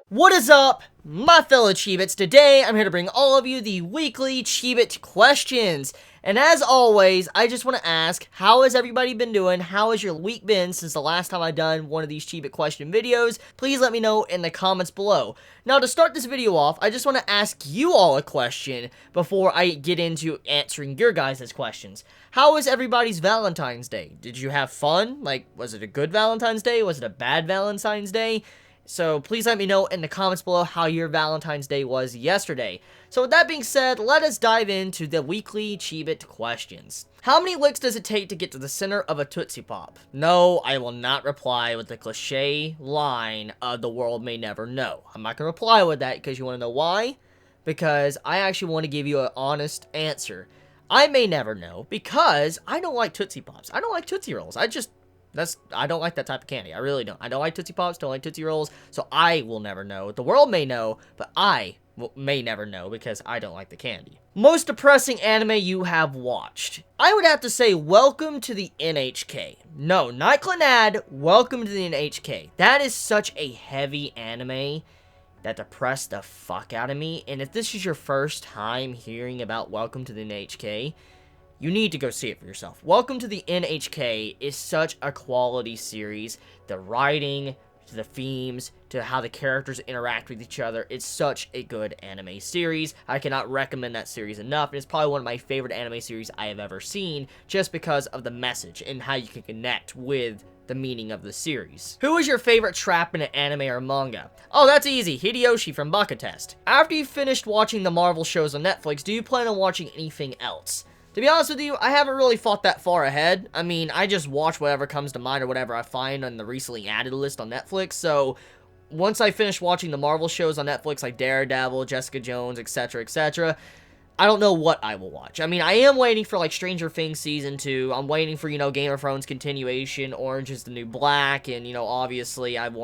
What is up, my fellow Chibits? Today, I'm here to bring all of you the weekly Chibit questions. And as always, I just want to ask, how has everybody been doing? How has your week been since the last time I've done one of these Chibit question videos? Please let me know in the comments below. Now, to start this video off, I just want to ask you all a question before I get into answering your guys' questions. How was everybody's Valentine's Day? Did you have fun? Like, was it a good Valentine's Day? Was it a bad Valentine's Day? So please let me know in the comments below how your Valentine's Day was yesterday. So with that being said, let us dive into the weekly Chibit questions. How many licks does it take to get to the center of a Tootsie Pop? No, I will not reply with the cliche line of the world may never know. I'm not going to reply with that because you want to know why? Because I actually want to give you an honest answer. I may never know because I don't like Tootsie Pops. I don't like Tootsie Rolls. I don't like that type of candy. I really don't. I don't like Tootsie Pops, don't like Tootsie Rolls, so I will never know. The world may know, but I may never know because I don't like the candy. Most depressing anime you have watched? I would have to say Welcome to the NHK. No, not Clannad, Welcome to the NHK. That is such a heavy anime that depressed the fuck out of me, and if this is your first time hearing about Welcome to the NHK, you need to go see it for yourself. Welcome to the NHK is such a quality series. The writing, to the themes, to how the characters interact with each other. It's such a good anime series. I cannot recommend that series enough. And it's probably one of my favorite anime series I have ever seen, just because of the message and how you can connect with the meaning of the series. Who is your favorite trap in an anime or manga? Oh, that's easy. Hideyoshi from Baka Test. After you've finished watching the Marvel shows on Netflix, do you plan on watching anything else? To be honest with you, I haven't really thought that far ahead. I mean, I just watch whatever comes to mind or whatever I find on the recently added list on Netflix, so once I finish watching the Marvel shows on Netflix like Daredevil, Jessica Jones, etc., etc., I don't know what I will watch. I mean, I am waiting for, like, Stranger Things Season 2. I'm waiting for, Game of Thrones continuation, Orange is the New Black, and, obviously I'm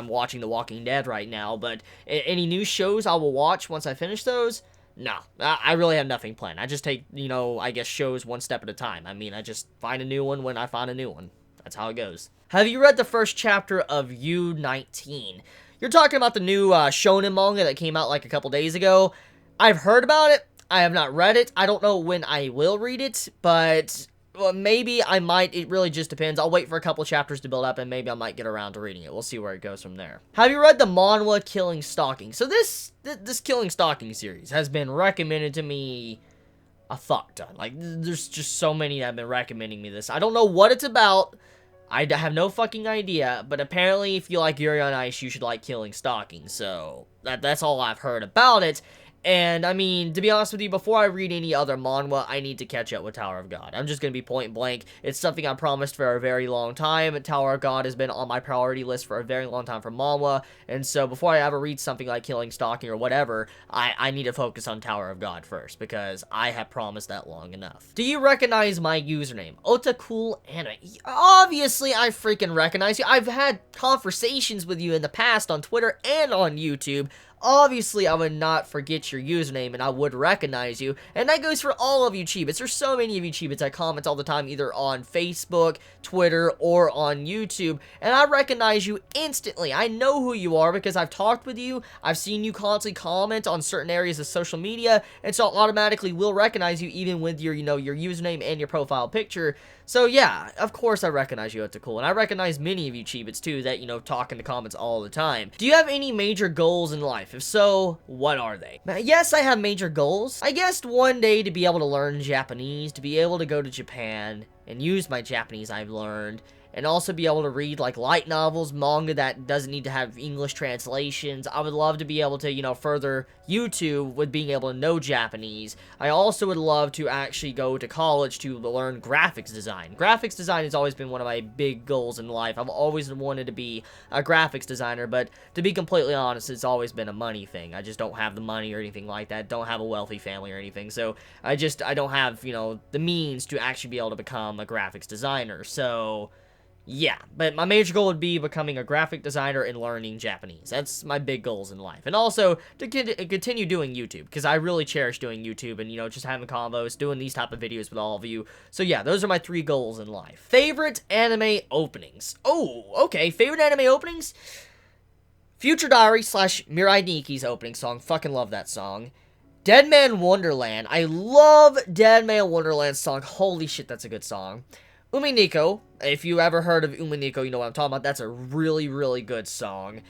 watching The Walking Dead right now, but any new shows I will watch once I finish those? No, I really have nothing planned. I just take, I guess shows one step at a time. I mean, I just find a new one when I find a new one. That's how it goes. Have you read the first chapter of U19? You're talking about the new shonen manga that came out like a couple days ago. I've heard about it. I have not read it. I don't know when I will read it, but well, maybe I might. It really just depends. I'll wait for a couple chapters to build up, and maybe I might get around to reading it. We'll see where it goes from there. Have you read the manhwa Killing Stalking? So this Killing Stalking series has been recommended to me a fuck ton. Like, there's just so many that have been recommending me this. I don't know what it's about. I have no fucking idea, but apparently if you like Yuri on Ice, you should like Killing Stalking. So that's all I've heard about it. And, I mean, to be honest with you, before I read any other manhwa, I need to catch up with Tower of God. I'm just going to be point blank. It's something I promised for a very long time. Tower of God has been on my priority list for a very long time for manhwa. And so, before I ever read something like Killing Stalking or whatever, I need to focus on Tower of God first, because I have promised that long enough. Do you recognize my username? Otacool Anime. Obviously, I freaking recognize you. I've had conversations with you in the past on Twitter and on YouTube. Obviously, I would not forget your username, and I would recognize you, and that goes for all of you Chibits. There's so many of you Chibits that comment all the time, either on Facebook, Twitter, or on YouTube, and I recognize you instantly. I know who you are because I've talked with you, I've seen you constantly comment on certain areas of social media, and so I automatically will recognize you even with your, your username and your profile picture. So yeah, of course I recognize you, Otacool, and I recognize many of you Chibits too that, talk in the comments all the time. Do you have any major goals in life? If so, what are they? Yes, I have major goals. I guess one day to be able to learn Japanese, to be able to go to Japan and use my Japanese I've learned, and also be able to read, like, light novels, manga that doesn't need to have English translations. I would love to be able to, further YouTube with being able to know Japanese. I also would love to actually go to college to learn graphics design. Graphics design has always been one of my big goals in life. I've always wanted to be a graphics designer, but to be completely honest, it's always been a money thing. I just don't have the money or anything like that. Don't have a wealthy family or anything, so I don't have, the means to actually be able to become a graphics designer. So Yeah, but my major goal would be becoming a graphic designer and learning Japanese. That's my big goals in life. And also, to continue doing YouTube, because I really cherish doing YouTube and, just having combos, doing these type of videos with all of you. So yeah, those are my 3 goals in life. Favorite anime openings. Oh, okay, favorite anime openings? Future Diary / Mirai Niki's opening song. Fucking love that song. Dead Man Wonderland. I love Dead Man Wonderland's song. Holy shit, that's a good song. Umi Nico, if you ever heard of Umi Nico, you know what I'm talking about. That's a really, really good song.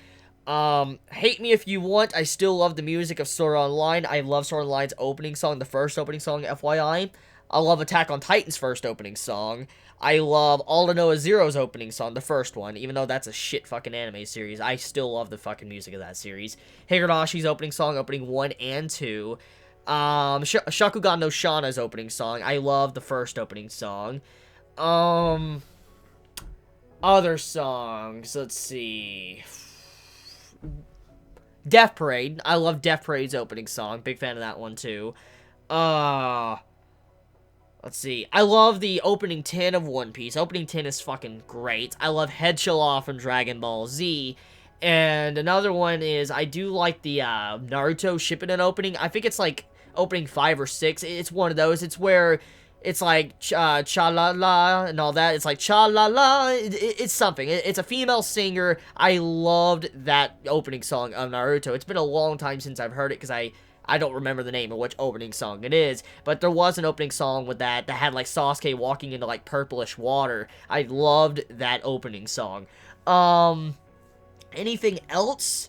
Hate Me If You Want. I still love the music of Sword Art Online. I love Sword Art Online's opening song, the first opening song, FYI. I love Attack on Titan's first opening song. I love All to Know Is Zero's opening song, the first one. Even though that's a shit fucking anime series, I still love the fucking music of that series. Higurashi's opening song, opening 1 and 2. Shakugan no Shana's opening song. I love the first opening song. Other songs, let's see. Death Parade. I love Death Parade's opening song. Big fan of that one, too. Let's see. I love the opening 10 of One Piece. Opening 10 is fucking great. I love Head Chill Off from Dragon Ball Z. And another one is, I do like the, Naruto Shippuden opening. I think it's, like, opening 5 or 6. It's one of those. It's where it's like cha-la-la and all that. It's like cha-la-la. It's something. It's a female singer. I loved that opening song of Naruto. It's been a long time since I've heard it because I don't remember the name of which opening song it is. But there was an opening song with that had like Sasuke walking into like purplish water. I loved that opening song. Anything else?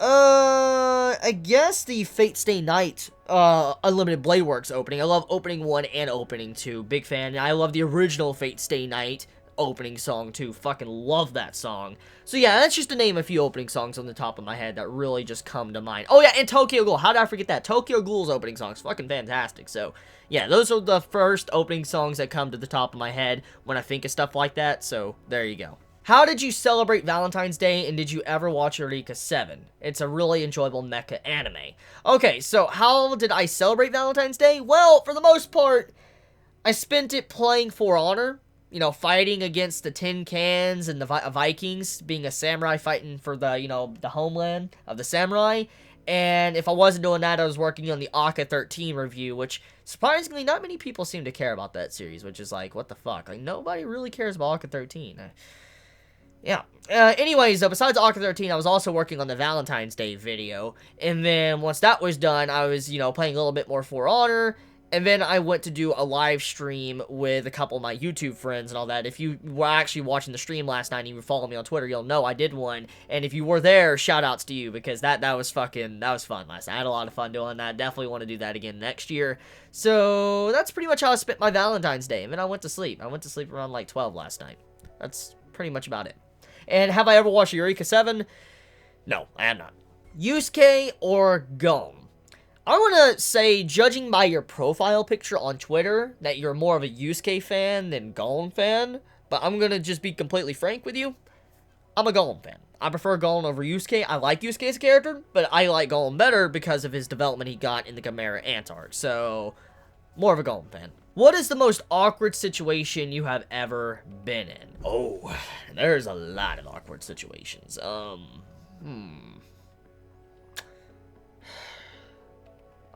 I guess the Fate Stay Night, Unlimited Blade Works opening. I love opening 1 and opening 2. Big fan. I love the original Fate Stay Night opening song, too. Fucking love that song. So, yeah, that's just to name a few opening songs on the top of my head that really just come to mind. Oh, yeah, and Tokyo Ghoul. How did I forget that? Tokyo Ghoul's opening song is fucking fantastic. So, yeah, those are the first opening songs that come to the top of my head when I think of stuff like that. So, there you go. How did you celebrate Valentine's Day, and did you ever watch Eureka 7? It's a really enjoyable mecha anime. Okay, so how did I celebrate Valentine's Day? Well, for the most part, I spent it playing For Honor. You know, fighting against the Tin Cans and the Vikings, being a samurai fighting for the, the homeland of the samurai. And if I wasn't doing that, I was working on the Akka 13 review, which, surprisingly, not many people seem to care about that series, which is like, what the fuck? Like, nobody really cares about Akka 13. Yeah. Anyways, besides Akka 13, I was also working on the Valentine's Day video. And then once that was done, I was, playing a little bit more For Honor. And then I went to do a live stream with a couple of my YouTube friends and all that. If you were actually watching the stream last night and you follow me on Twitter, you'll know I did one. And if you were there, shout outs to you, because that was fun last night. I had a lot of fun doing that. Definitely want to do that again next year. So that's pretty much how I spent my Valentine's Day. And then I went to sleep. I went to sleep around like 12 last night. That's pretty much about it. And have I ever watched Eureka 7? No, I have not. Yusuke or Gon? I want to say, judging by your profile picture on Twitter, that you're more of a Yusuke fan than Gon fan. But I'm going to just be completely frank with you. I'm a Gon fan. I prefer Gon over Yusuke. I like Yusuke as a character, but I like Gon better because of his development he got in the Chimera Ant arc. So, more of a Gon fan. What is the most awkward situation you have ever been in? Oh, there's a lot of awkward situations. I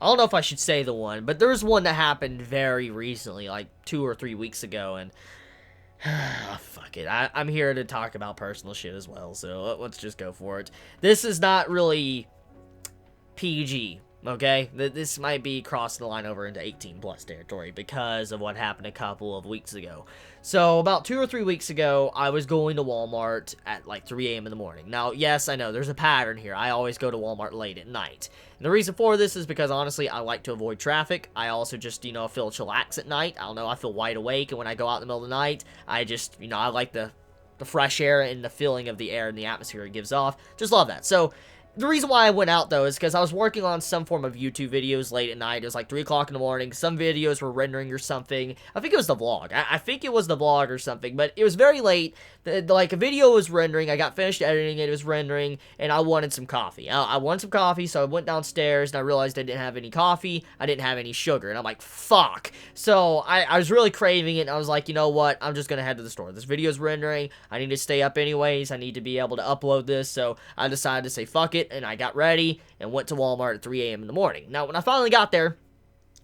don't know if I should say the one, but there's one that happened very recently, like 2 or 3 weeks ago, and fuck it. I'm here to talk about personal shit as well, so let's just go for it. This is not really PG. Okay, this might be crossing the line over into 18+ territory because of what happened a couple of weeks ago. So, about 2 or 3 weeks ago, I was going to Walmart at like 3 a.m. in the morning. Now, yes, I know, there's a pattern here. I always go to Walmart late at night. And the reason for this is because, honestly, I like to avoid traffic. I also just, feel chillax at night. I don't know, I feel wide awake, and when I go out in the middle of the night, I just, I like the fresh air and the feeling of the air and the atmosphere it gives off. Just love that. So, The reason why I went out, though, is because I was working on some form of YouTube videos late at night. It was like 3 o'clock in the morning. Some videos were rendering or something. I think it was the vlog. I think it was the vlog or something, but it was very late. Like, a video was rendering. I got finished editing it. It was rendering, and I wanted some coffee. I wanted some coffee, so I went downstairs, and I realized I didn't have any coffee. I didn't have any sugar, and I'm like, fuck. So, I was really craving it, and I was like, you know what? I'm just gonna head to the store. This video's rendering. I need to stay up anyways. I need to be able to upload this, so I decided to say fuck it, and I got ready and went to Walmart at 3 a.m. in the morning. Now, when I finally got there,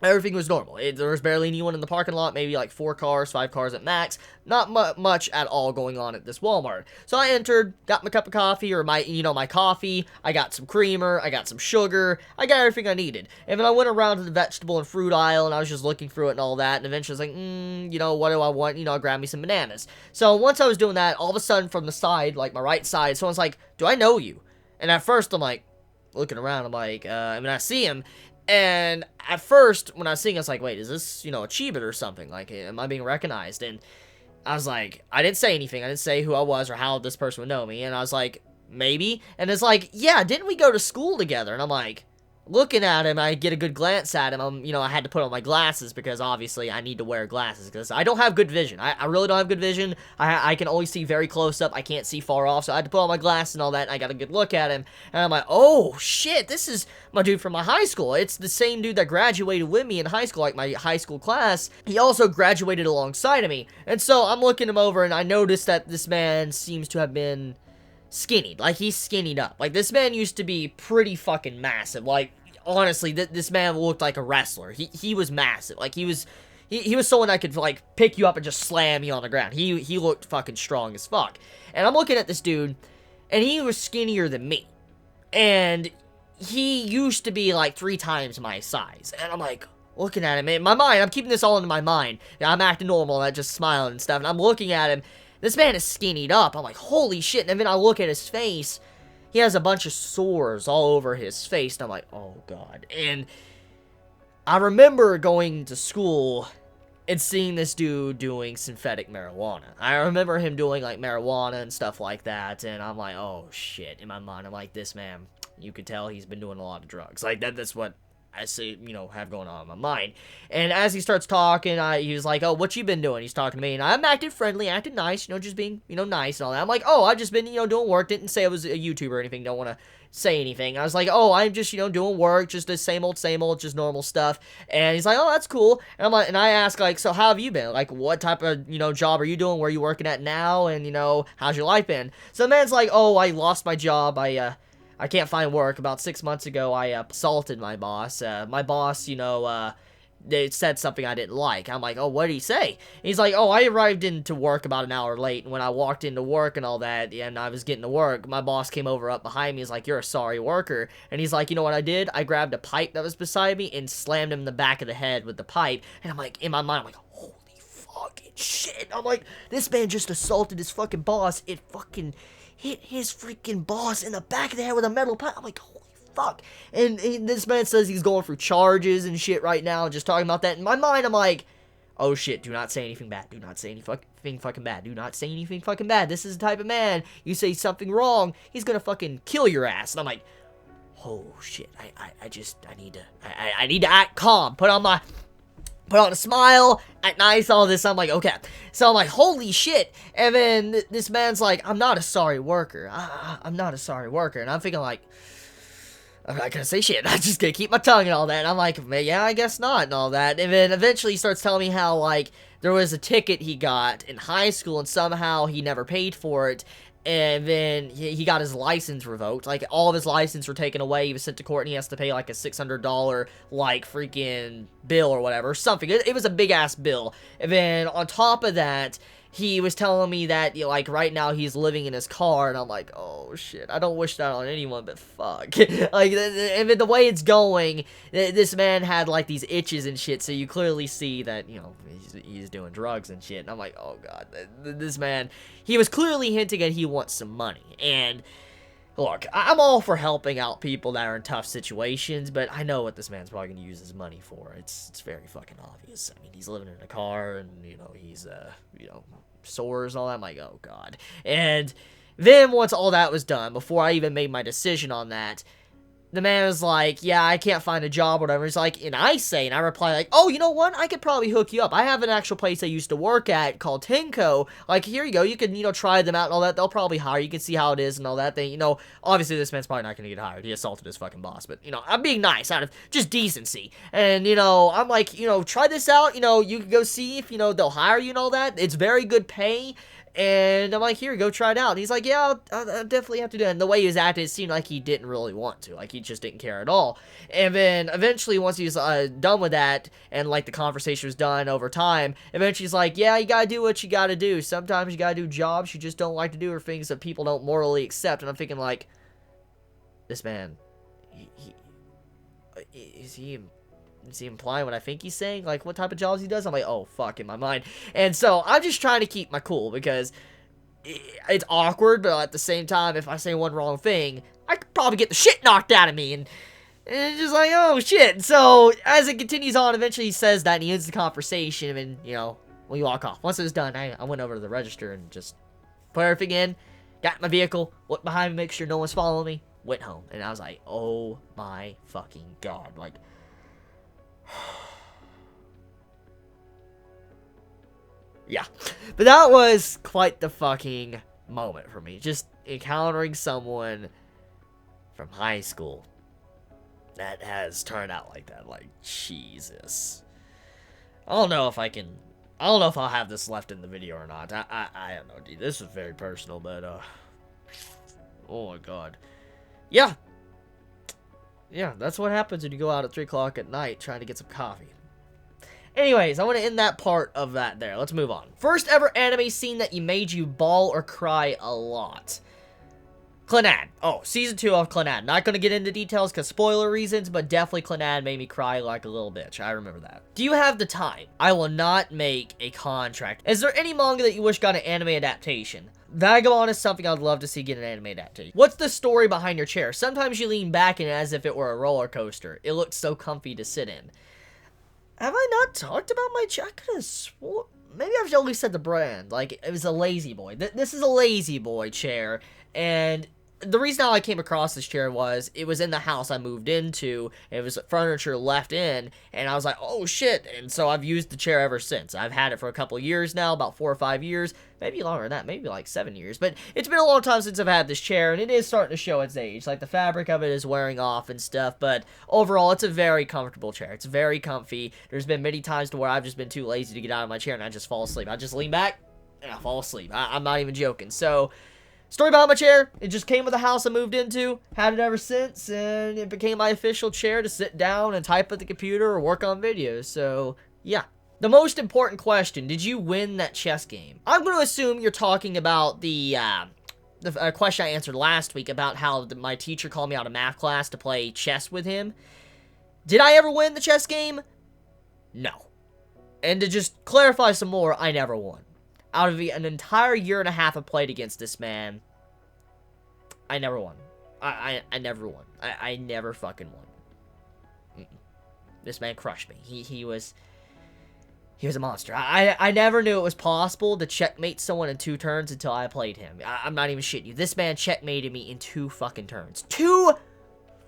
everything was normal. There was barely anyone in the parking lot, maybe like 4 cars, 5 cars at max. Not much at all going on at this Walmart. So I entered, got my cup of coffee, or my coffee. I got some creamer, I got some sugar, I got everything I needed. And then I went around to the vegetable and fruit aisle, and I was just looking through it and all that, and eventually I was like, what do I want? I grabbed me some bananas. So once I was doing that, all of a sudden from the side, like my right side, someone's like, do I know you? And at first I'm like, looking around, I'm like, I see him, and at first, when I was seeing him, I was like, wait, is this, a Chibit or something? Like, am I being recognized? And I was like, I didn't say anything, I didn't say who I was or how this person would know me, and I was like, maybe? And it's like, yeah, didn't we go to school together? And I'm like, looking at him, I get a good glance at him. I had to put on my glasses because obviously I need to wear glasses because I don't have good vision. I really don't have good vision. I can only see very close up. I can't see far off, so I had to put on my glasses and all that, and I got a good look at him. And I'm like, oh, shit, this is my dude from my high school. It's the same dude that graduated with me in high school, like my high school class. He also graduated alongside of me. And so I'm looking him over, and I noticed that this man seems to have been skinnied. Like, he's skinnied up. Like, this man used to be pretty fucking massive. Like, honestly, this man looked like a wrestler. He was massive. Like, he was someone that could, like, pick you up and just slam you on the ground. He looked fucking strong as fuck. And I'm looking at this dude, and he was skinnier than me. And he used to be, like, 3 times my size. And I'm like, looking at him, in my mind, I'm keeping this all in my mind. I'm acting normal, and I'm just smiling and stuff, and I'm looking at him. This man is skinnied up. I'm like, holy shit. And then I look at his face. He has a bunch of sores all over his face. And I'm like, oh, God. And I remember going to school and seeing this dude doing synthetic marijuana. I remember him doing, like, marijuana and stuff like that. And I'm like, oh, shit. In my mind, I'm like, this man, you could tell he's been doing a lot of drugs. Like, that's what I see, have going on in my mind. And as he starts talking, he was like, oh, what you been doing? He's talking to me, and I'm acting friendly, acting nice, just being, nice and all that. I'm like, oh, I've just been, doing work. Didn't say I was a YouTuber or anything. Don't want to say anything. I was like, oh, I'm just, doing work, just the same old, just normal stuff. And he's like, oh, that's cool. And I'm like, and I ask, like, so how have you been? Like, what type of, job are you doing? Where are you working at now? And, how's your life been? So the man's like, oh, I lost my job. I can't find work. About 6 months ago, I assaulted my boss. My boss, they said something I didn't like. I'm like, oh, what did he say? He's like, oh, I arrived into work about an hour late, and when I walked into work and all that, and I was getting to work, my boss came over up behind me. He's like, you're a sorry worker. And he's like, you know what I did? I grabbed a pipe that was beside me and slammed him in the back of the head with the pipe. And I'm like, in my mind, I'm like, holy fucking shit. I'm like, this man just assaulted his fucking boss. It fucking hit his freaking boss in the back of the head with a metal pipe. I'm like, holy fuck. And this man says he's going through charges and shit right now, just talking about that. In my mind, I'm like, oh shit, do not say anything bad. Do not say anything fucking bad. Do not say anything fucking bad. This is the type of man, you say something wrong, he's gonna fucking kill your ass. And I'm like, oh shit, I need to act calm. Put on a smile, act nice, all this. I'm like, okay. So I'm like, holy shit. And then this man's like, I'm not a sorry worker. I'm not a sorry worker. And I'm thinking like, I'm not gonna say shit. I'm just gonna keep my tongue and all that. And I'm like, yeah, I guess not and all that. And then eventually he starts telling me how, like, there was a ticket he got in high school and somehow he never paid for it. And then he got his license revoked. Like, all of his license were taken away. He was sent to court, and he has to pay, like, a $600, like, freaking bill or whatever. Something. It was a big-ass bill. And then, on top of that, he was telling me that, like, right now he's living in his car, and I'm like, oh, shit, I don't wish that on anyone, but fuck. Like, and the way it's going, this man had, like, these itches and shit, so you clearly see that, he's doing drugs and shit, and I'm like, oh, God, this man, he was clearly hinting at he wants some money, and look, I'm all for helping out people that are in tough situations, but I know what this man's probably going to use his money for. It's very fucking obvious. I mean, he's living in a car, and, he's, sores and all that. I'm like, oh, God. And Then, once all that was done, before I even made my decision on that, the man was like, yeah, I can't find a job or whatever. He's like, and I reply like, oh, you know what? I could probably hook you up. I have an actual place I used to work at called Tenko. Like, here you go. You can, try them out and all that. They'll probably hire you. You can see how it is and all that. They, obviously this man's probably not going to get hired. He assaulted his fucking boss. But, I'm being nice out of just decency. And, I'm like, try this out. You can go see if, they'll hire you and all that. It's very good pay. And I'm like, here, go try it out. And he's like, yeah, I'll definitely have to do it. And the way he was acting, it seemed like he didn't really want to. Like, he just didn't care at all. And then, eventually, once he was done with that, and, like, the conversation was done over time, eventually he's like, yeah, you gotta do what you gotta do. Sometimes you gotta do jobs you just don't like to do, or things that people don't morally accept. And I'm thinking, like, this man, is he implying what I think he's saying? Like, what type of jobs he does? I'm like, oh, fuck, in my mind. And so, I'm just trying to keep my cool, because it's awkward, but at the same time, if I say one wrong thing, I could probably get the shit knocked out of me, and it's just like, oh, shit. So, as it continues on, eventually he says that, and he ends the conversation, and, we walk off. Once it was done, I went over to the register and just put everything in, got my vehicle, looked behind me, make sure no one's following me, went home. And I was like, oh my fucking god, like, yeah, but that was quite the fucking moment for me. Just encountering someone from high school that has turned out like that. Like, Jesus. I don't know if I'll have this left in the video or not. I don't know, dude. This is very personal, but, oh my god. Yeah. Yeah, that's what happens when you go out at 3 o'clock at night trying to get some coffee. Anyways, I want to end that part of that there. Let's move on. First ever anime scene that you made you bawl or cry a lot. Clannad. Oh, season 2 of Clannad. Not going to get into details because spoiler reasons, but definitely Clannad made me cry like a little bitch. I remember that. Do you have the time? I will not make a contract. Is there any manga that you wish got an anime adaptation? Vagabond is something I'd love to see get an anime adaptation. What's the story behind your chair? Sometimes you lean back in it as if it were a roller coaster. It looks so comfy to sit in. Have I not talked about my chair? I could have sworn. Maybe I've only said the brand. Like, it was a Lazy Boy. This is a Lazy Boy chair. And the reason how I came across this chair was, it was in the house I moved into, and it was furniture left in, and I was like, oh shit, and so I've used the chair ever since. I've had it for a couple of years now, about 4 or 5 years, maybe longer than that, maybe like 7 years, but it's been a long time since I've had this chair, and it is starting to show its age. Like, the fabric of it is wearing off and stuff, but overall, it's a very comfortable chair. It's very comfy. There's been many times to where I've just been too lazy to get out of my chair, and I just fall asleep. I just lean back, and I fall asleep. I'm not even joking. So, story behind my chair, it just came with the house I moved into, had it ever since, and it became my official chair to sit down and type at the computer or work on videos, so, yeah. The most important question, did you win that chess game? I'm going to assume you're talking about the question I answered last week about how my teacher called me out of math class to play chess with him. Did I ever win the chess game? No. And to just clarify some more, I never won. Out of an entire year and a half I played against this man, I never won. I never won. I never fucking won. This man crushed me. He was a monster. I never knew it was possible to checkmate someone in 2 turns until I played him. I'm not even shitting you. This man checkmated me in 2 fucking turns. 2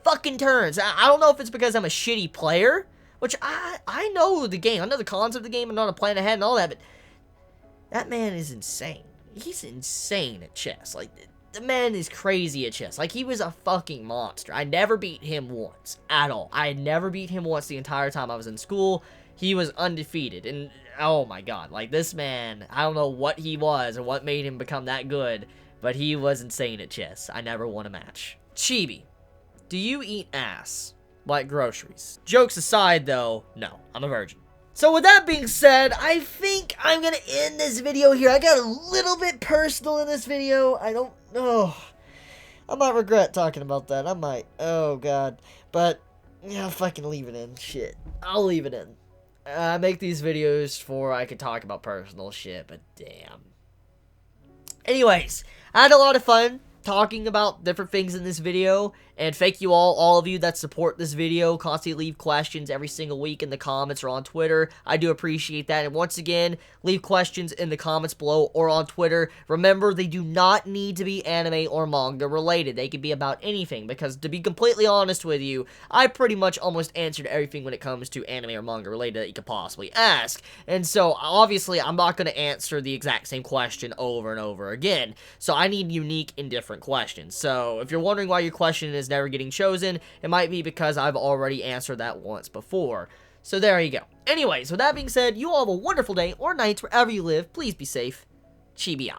fucking turns. I don't know if it's because I'm a shitty player, which I know the game. I know the concept of the game. I know how to plan ahead and all that, but that man is insane. He's insane at chess. Like, the man is crazy at chess. Like, he was a fucking monster. I never beat him once. At all. I never beat him once the entire time I was in school. He was undefeated. And, oh my god. Like, this man, I don't know what he was or what made him become that good, but he was insane at chess. I never won a match. Chibi, do you eat ass? Like groceries? Jokes aside, though, no. I'm a virgin. So with that being said, I think I'm gonna end this video here. I got a little bit personal in this video. I don't know. I might regret talking about that. I might. Oh, God. But, yeah, I'll fucking leave it in. Shit. I'll leave it in. I make these videos for I can talk about personal shit, but damn. Anyways, I had a lot of fun talking about different things in this video, And thank you all of you that support this video, constantly leave questions every single week in the comments or on Twitter. I do appreciate that. And once again, leave questions in the comments below or on Twitter. Remember, they do not need to be anime or manga related. They can be about anything, because to be completely honest with you, I pretty much almost answered everything when it comes to anime or manga related that you could possibly ask. And so, obviously, I'm not going to answer the exact same question over and over again. So I need unique and different questions. So if you're wondering why your question is never getting chosen, it might be because I've already answered that once before. So there you go. Anyways, with that being said, you all have a wonderful day or night wherever you live. Please be safe. Chibi out.